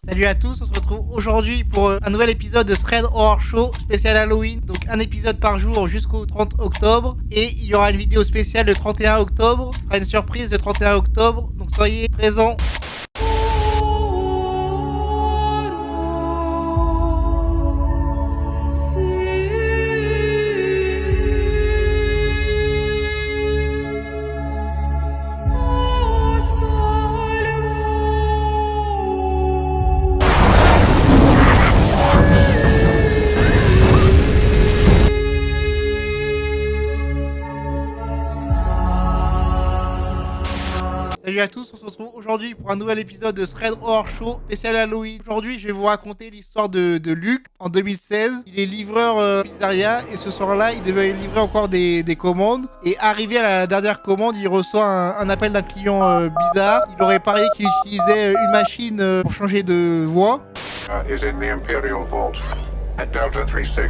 Salut à tous, on se retrouve aujourd'hui pour un nouvel épisode de Thread Horror Show spécial Halloween. Donc un épisode par jour jusqu'au 30 octobre. Et il y aura une vidéo spéciale le 31 octobre. Ce sera une surprise le 31 octobre. Donc soyez présents. Salut à tous, on se retrouve aujourd'hui pour un nouvel épisode de Thread Horror Show spécial Halloween. Aujourd'hui, je vais vous raconter l'histoire de Luc en 2016. Il est livreur pizzeria et ce soir-là, il devait livrer encore des commandes. Et arrivé à la dernière commande, il reçoit un appel d'un client bizarre. Il aurait parié qu'il utilisait une machine pour changer de voix. Is in the Imperial Vault at Delta 36.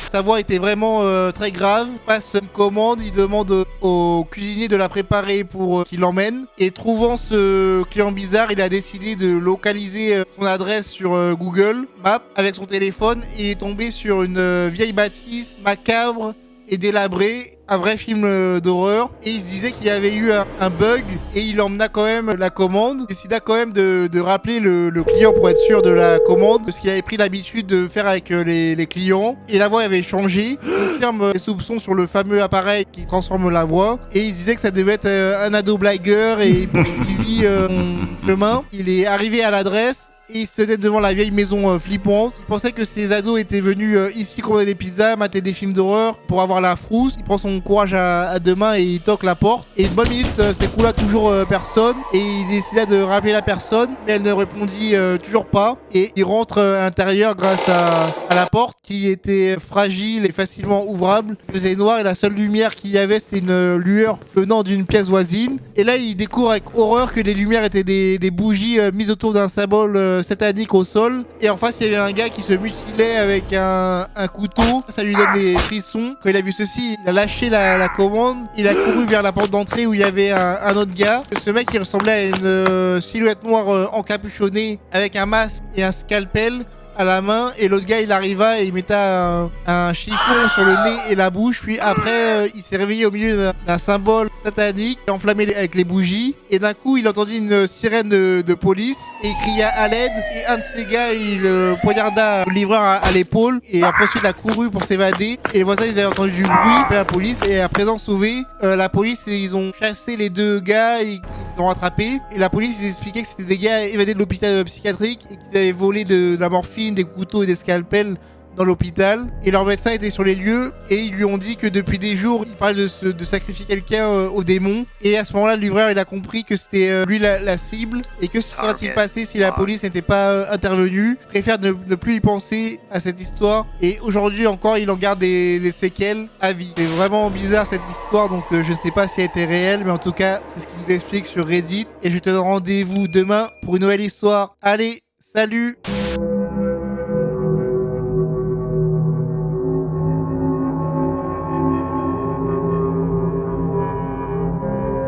Sa voix était vraiment très grave. Il passe une commande, il demande au cuisinier de la préparer pour qu'il l'emmène. Et trouvant ce client bizarre, il a décidé de localiser son adresse sur Google Maps avec son téléphone. Et il est tombé sur une vieille bâtisse macabre et délabrée. Un vrai film d'horreur. Et il se disait qu'il y avait eu un bug. Et il emmena quand même la commande. Il décida quand même de rappeler le client pour être sûr de la commande. Parce qu'il avait pris l'habitude de faire avec les clients. Et la voix avait changé. Il confirme ses soupçons sur le fameux appareil qui transforme la voix. Et il se disait que ça devait être un ado blagueur. Et il poursuivit le chemin. Il est arrivé à l'adresse. Et il se tenait devant la vieille maison flippante. Il pensait que ces ados étaient venus ici commander des pizzas, mater des films d'horreur pour avoir la frousse. Il prend son courage à deux mains et il toque la porte. Et une bonne minute s'écoula, toujours personne. Et il décida de rappeler la personne, mais elle ne répondit toujours pas. Et il rentre à l'intérieur grâce à la porte qui était fragile et facilement ouvrable. Il faisait noir et la seule lumière qu'il y avait, c'était une lueur venant d'une pièce voisine. Et là, il découvre avec horreur que les lumières étaient des bougies mises autour d'un symbole satanique au sol. Et en face, il y avait un gars qui se mutilait avec un couteau. Ça lui donne des frissons. Quand il a vu ceci, il a lâché la commande. Il a couru vers la porte d'entrée où il y avait un autre gars. Ce mec, il ressemblait à une silhouette noire encapuchonnée avec un masque et un scalpel à la main. Et l'autre gars, il arriva et il mettait un chiffon sur le nez et la bouche. Puis après, il s'est réveillé au milieu d'un symbole satanique enflammé avec les bougies. Et d'un coup, il entendit une sirène de police et il cria à l'aide. Et un de ces gars, il poignarda le livreur à l'épaule. Et après, ensuite, il a couru pour s'évader. Et les voisins, ils avaient entendu du bruit. Et la police est à présent sauvée. La police, ils ont chassé les deux gars. Ils ont rattrapé. Et la police, ils expliquaient que c'était des gars évadés de l'hôpital psychiatrique et qu'ils avaient volé de la morphine, des couteaux et des scalpels dans l'hôpital. Et leur médecin était sur les lieux et ils lui ont dit que depuis des jours, il parlait de sacrifier quelqu'un au démon. Et à ce moment-là, le livreur, il a compris que c'était lui la cible. Et que se serait-il passé si la police n'était pas intervenue? Il préfère ne plus y penser à cette histoire. Et aujourd'hui encore, il en garde des séquelles à vie. C'est vraiment bizarre cette histoire, donc je sais pas si elle était réelle, mais en tout cas, c'est ce qu'il nous explique sur Reddit. Et je te donne rendez-vous demain pour une nouvelle histoire. Allez, salut!